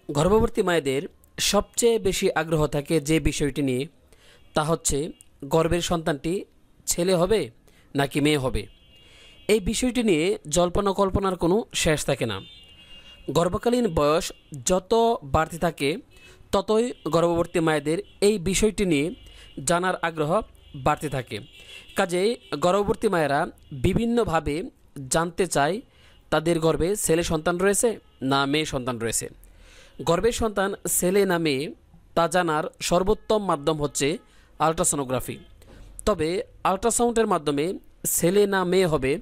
গর্ভবতী মায়েদের সবচেয়ে বেশি আগ্রহ থাকে যে বিষয়টি নিয়ে, তা হচ্ছে গর্ভের সন্তানটি ছেলে হবে নাকি মেয়ে হবে। এই বিষয়টি নিয়ে জল্পনা কল্পনার কোনো শেষ থাকে না। গর্ভকালীন বয়স যত বাড়তে থাকে ততই গর্ভবতী মায়েদের এই বিষয়টি নিয়ে জানার আগ্রহ বাড়তে থাকে। কাজেই গর্ভবতী মায়েরা বিভিন্নভাবে জানতে চায় তাদের গর্ভে ছেলে সন্তান রয়েছে না মেয়ে সন্তান রয়েছে। গর্ভের সন্তান ছেলে না মেয়ে তা জানার সর্বোত্তম মাধ্যম হচ্ছে আল্ট্রাসোনোগ্রাফি। তবে আল্ট্রাসাউন্ডের মাধ্যমে ছেলে না মেয়ে হবে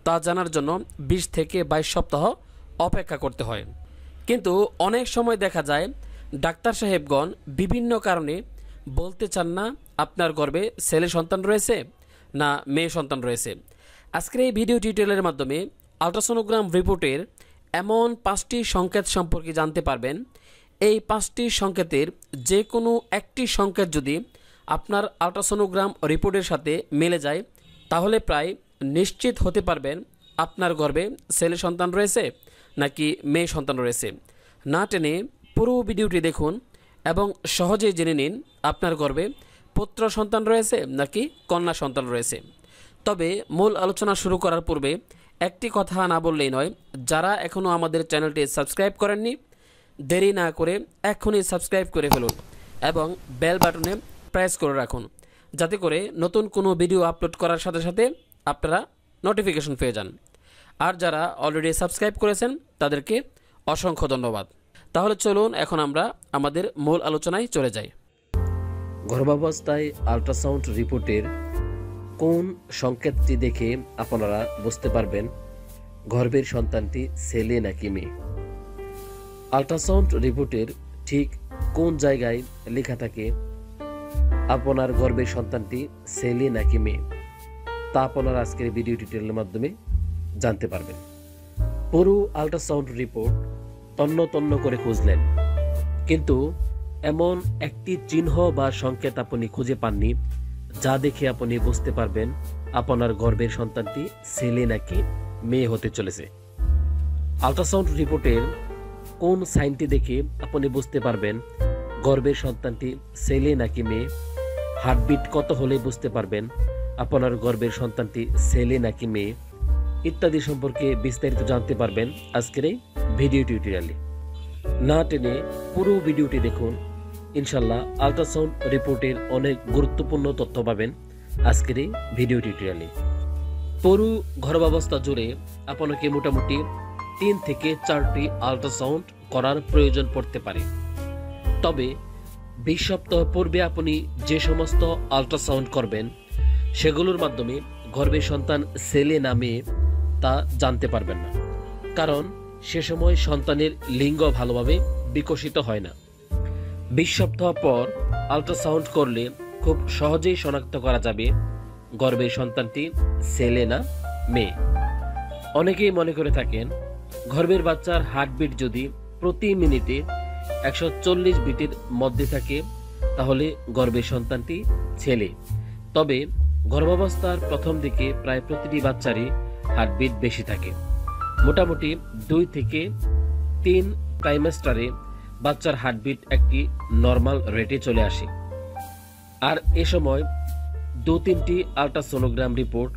তা জানার জন্য 20 থেকে 22 সপ্তাহ অপেক্ষা করতে হয়। কিন্তু অনেক সময় দেখা যায় ডাক্তার সাহেবগণ বিভিন্ন কারণে বলতে চান না আপনার গর্ভে ছেলে সন্তান রয়েছে না মেয়ে সন্তান রয়েছে। আজকের এই ভিডিও টিউটোরিয়ালের মাধ্যমে আল্ট্রাসোনোগ্রাম রিপোর্টের এমন 5টি সংকেত সম্পর্কে জানতে পারবেন। এই 5টি সংকেতের যে কোনো একটি সংকেত যদি আপনার আল্ট্রাসোনোগ্রাম রিপোর্টের সাথে মিলে যায় তাহলে প্রায় নিশ্চিত হতে পারবেন আপনার গর্ভে ছেলে সন্তান রয়েছে নাকি মেয়ে সন্তান রয়েছে। না টেনে পুরো ভিডিওটি দেখুন এবং সহজেই জেনে নিন আপনার গর্ভে পুত্র সন্তান রয়েছে নাকি কন্যা সন্তান রয়েছে। তবে মূল আলোচনা শুরু করার পূর্বে একটি কথা না বললেই নয়, যারা এখনও আমাদের চ্যানেলটি সাবস্ক্রাইব করেননি দেরি না করে এখনই সাবস্ক্রাইব করে ফেলুন এবং বেল বাটনে প্রেস করে রাখুন, যাতে করে নতুন কোনো ভিডিও আপলোড করার সাথে সাথে আপনারা নোটিফিকেশন পেয়ে যান। আর যারা অলরেডি সাবস্ক্রাইব করেছেন তাদেরকে অসংখ্য ধন্যবাদ। তাহলে চলুন এখন আমরা আমাদের মূল আলোচনায় চলে যাই। গর্ভাবস্থায় আল্ট্রাসাউন্ড রিপোর্টের কোন সংকেতটি দেখে আপনারা বুঝতে পারবেন গর্ভের সন্তানটি ছেলে নাকি মেয়ে। আল্ট্রাসাউন্ড রিপোর্টের ঠিক কোন জায়গায় লেখা থাকে আপনার গর্ভের সন্তানটি ছেলে নাকি মেয়ে তা আপনারা আজকের ভিডিও টিউটোরিয়ালের মাধ্যমে জানতে পারবেন। পুরো আল্ট্রাসাউন্ড রিপোর্ট তন্ন তন্ন করে খুঁজলেন, কিন্তু এমন একটি চিহ্ন বা সংকেত আপনি খুঁজে পাননি যা দেখে আপনি বুঝতে পারবেন আপনার গর্ভের সন্তানটি ছেলে নাকি মেয়ে হতে চলেছে। আল্ট্রাসাউন্ড রিপোর্টের কোন সাইনটি দেখে আপনি বুঝতে পারবেন গর্ভের সন্তানটি ছেলে নাকি মেয়ে। হার্টবিট কত হলে বুঝতে পারবেন আপনার গর্ভের সন্তানটি ছেলে নাকি মেয়ে ইত্যাদি সম্পর্কে বিস্তারিত জানতে পারবেন আজকের এই ভিডিও টিউটোরিয়ালে। না টেনে পুরো ভিডিওটি দেখুন, ইনশাল্লাহ আল্ট্রাসাউন্ড রিপোর্টের অনেক গুরুত্বপূর্ণ তথ্য পাবেন আজকের এই ভিডিও টিউটোরিয়ালে। পুরো গর্ভাবস্থা জুড়ে আপনাকে মোটামুটি 3 থেকে 4টি আল্ট্রাসাউন্ড করার প্রয়োজন পড়তে পারে। তবে 20 সপ্তাহ পূর্বে আপনি যে সমস্ত আল্ট্রাসাউন্ড করবেন সেগুলোর মাধ্যমে গর্ভের সন্তান ছেলে না মেয়ে তা জানতে পারবেন না, কারণ সে সময় সন্তানের লিঙ্গ ভালোভাবে বিকশিত হয় না। 20 সপ্তাহ পর আল্ট্রাসাউন্ড করলে খুব সহজেই শনাক্ত করা যাবে গর্ভের সন্তানটি ছেলে না মেয়ে। অনেকেই মনে করে থাকেন গর্ভের বাচ্চার হার্টবিট যদি প্রতি মিনিটে 140 বিটের মধ্যে থাকে তাহলে গর্ভের সন্তানটি ছেলে। তবে গর্ভাবস্থার প্রথম দিকে প্রায় প্রতিটি বাচ্চারই হার্টবিট বেশি থাকে। মোটামুটি 2 থেকে 3 ট্রাইমেস্টারে বাচ্চার হার্টবিট একটি নর্মাল রেটে চলে আসে। আর এ সময় 2-3টি আল্ট্রাসোনোগ্রাম রিপোর্ট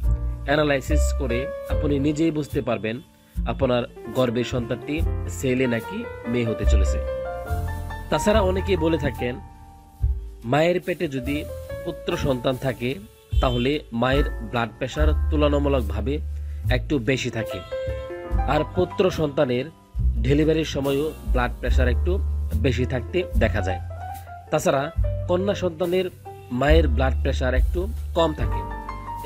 অ্যানালাইসিস করে আপনি নিজেই বুঝতে পারবেন আপনার গর্ভের সন্তানটি ছেলে নাকি মেয়ে হতে চলেছে। তাছাড়া অনেকেই বলে থাকেন মায়ের পেটে যদি পুত্র সন্তান থাকে তাহলে মায়ের ব্লাড প্রেশার তুলনামূলকভাবে একটু বেশি থাকে, আর পুত্র সন্তানের ডেলিভারির সময়ও ব্লাড প্রেশার একটু বেশি থাকতে দেখা যায়। তাছাড়া কন্যা সন্তানের মায়ের ব্লাড প্রেশার একটু কম থাকে।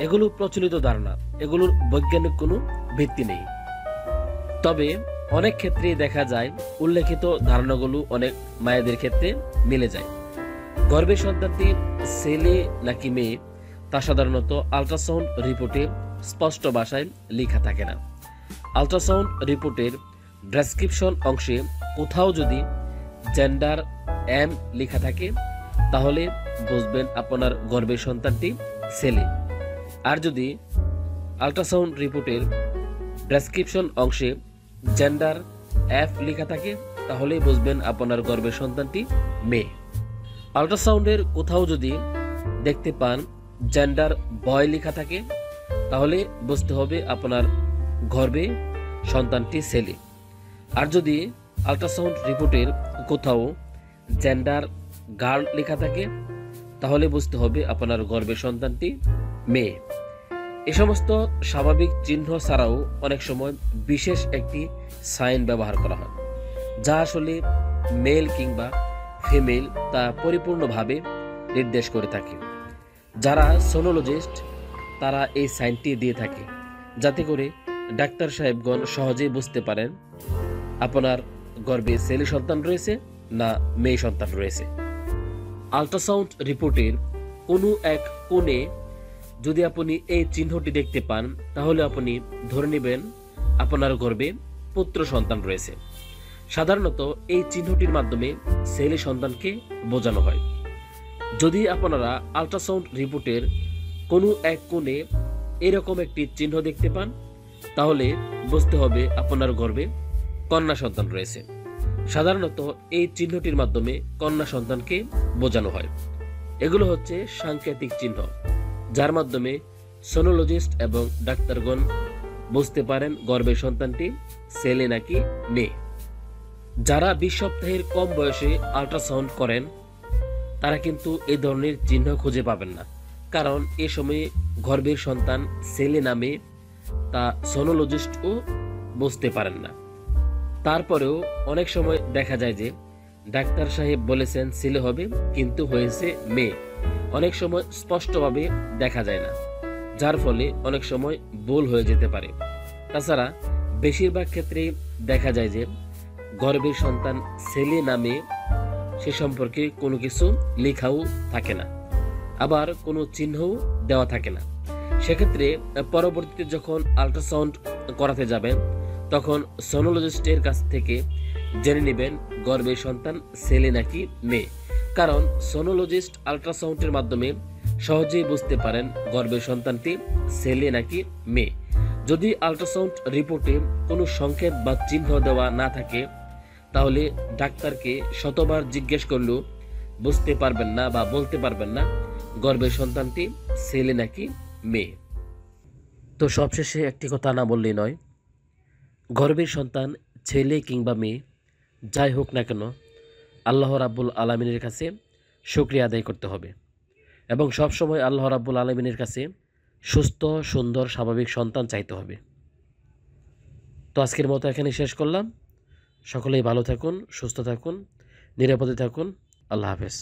এগুলো প্রচলিত ধারণা, এগুলোর বৈজ্ঞানিক কোনো ভিত্তি নেই। তবে অনেক ক্ষেত্রেই দেখা যায় উল্লেখিত ধারণাগুলো অনেক মায়েদের ক্ষেত্রে মিলে যায়। গর্ভের সন্তানটি ছেলে নাকি মেয়ে তা সাধারণত আল্ট্রাসাউন্ড রিপোর্টে স্পষ্ট ভাষায় লেখা থাকে না। আল্ট্রাসাউন্ড রিপোর্টের ডেসক্রিপশন অংশে কোথাও যদি জেন্ডার এম লেখা থাকে তাহলে বুঝবেন আপনার গর্ভের সন্তানটি ছেলে। আর যদি আল্ট্রাসাউন্ড রিপোর্টের ডেসক্রিপশন অংশে জেন্ডার এফ লেখা থাকে তাহলেই বুঝবেন আপনার গর্ভের সন্তানটি মেয়ে। আল্ট্রাসাউন্ডের কোথাও যদি দেখতে পান জেন্ডার বয় লেখা থাকে, তাহলে বুঝতে হবে আপনার গর্ভে সন্তানটি ছেলে। আর যদি আল্ট্রাসাউন্ড রিপোর্টের কোথাও জেন্ডার গার্ল লেখা থাকে, তাহলে বুঝতে হবে আপনার গর্ভের সন্তানটি মেয়ে। এ সমস্ত স্বাভাবিক চিহ্ন ছাড়াও অনেক সময় বিশেষ একটি সাইন ব্যবহার করা হয়, যা আসলে মেল কিংবা ফিমেল তা পরিপূর্ণভাবে নির্দেশ করে থাকে। যারা সোনোলজিস্ট তারা এই সাইনটি দিয়ে থাকে, যাতে করে ডাক্তার সাহেবগণ সহজেই বুঝতে পারেন আপনার গর্ভে ছেলে সন্তান রয়েছে না মেয়ে সন্তান রয়েছে। আল্ট্রাসাউন্ড রিপোর্টের কোনো এক কোণে যদি আপনি এই চিহ্নটি দেখতে পান, তাহলে আপনি ধরে নেবেন আপনার গর্ভে পুত্র সন্তান রয়েছে। সাধারণত এই চিহ্নটির মাধ্যমে ছেলে সন্তানকে বোঝানো হয়। যদি আপনারা আল্ট্রাসাউন্ড রিপোর্টের কোনো এক কোণে এরকম একটি চিহ্ন দেখতে পান, তাহলে বুঝতে হবে আপনার গর্ভে কন্যা সন্তান রয়েছে। সাধারণত এই চিহ্নটির মাধ্যমে কন্যা সন্তানকে বোঝানো হয়। এগুলো হচ্ছে সাংকেতিক চিহ্ন, যার মাধ্যমে সোনোলজিস্ট এবং ডাক্তারগণ বুঝতে পারেন গর্ভের সন্তানটি ছেলে নাকি মেয়ে। যারা 20 সপ্তাহের কম বয়সে আল্ট্রাসাউন্ড করেন তারা কিন্তু এই ধরনের চিহ্ন খুঁজে পাবেন না, কারণ এ সময়ে গর্ভের সন্তান ছেলে না মেয়ে তা সোনোলজিস্টও বুঝতে পারেন না। তারপরেও অনেক সময় দেখা যায় যে ডাক্তার সাহেব বলেছেন ছেলে হবে কিন্তু হয়েছে মেয়ে। অনেক সময় স্পষ্টভাবে দেখা যায় না, যার ফলে অনেক সময় ভুল হয়ে যেতে পারে। তাছাড়া বেশিরভাগ ক্ষেত্রে দেখা যায় যে গর্ভের সন্তান ছেলে না মেয়ে সে সম্পর্কে কোনো কিছু লেখাও থাকে না, আবার কোনো চিহ্নও দেওয়া থাকে না। সেক্ষেত্রে পরবর্তীতে যখন আল্ট্রাসাউন্ড করাতে যাবেন, তখন সোনোলজিস্টের কাছ থেকে জেনে নেবেন গর্ভের সন্তান ছেলে নাকি মেয়ে, কারণ সোনোলজিস্ট আল্ট্রাসাউন্ডের মাধ্যমে সহজেই বুঝতে পারেন গর্ভের সন্তানটি ছেলে নাকি মেয়ে। যদি আল্ট্রাসাউন্ড রিপোর্টে কোনো সংকেত বা চিহ্ন দেওয়া না থাকে, তাহলে ডাক্তারকে শতবার জিজ্ঞেস করলেও বুঝতে পারবেন না বা বলতে পারবেন না গর্ভের সন্তানটি ছেলে নাকি মেয়ে। তো সবশেষে একটি কথা না বললেই নয়, গর্ভের সন্তান ছেলে কিংবা মেয়ে যাই হোক না কেন, আল্লাহ রাব্বুল আলামিনের কাছে শুকরিয়া আদায় করতে হবে এবং সবসময় আল্লাহ রাব্বুল আলামিনের কাছে সুস্থ সুন্দর স্বাভাবিক সন্তান চাইতে হবে। তো আজকের মতো এখানে শেষ করলাম। সকলেই ভালো থাকুন, সুস্থ থাকুন, নিরাপদে থাকুন। আল্লাহ হাফেজ।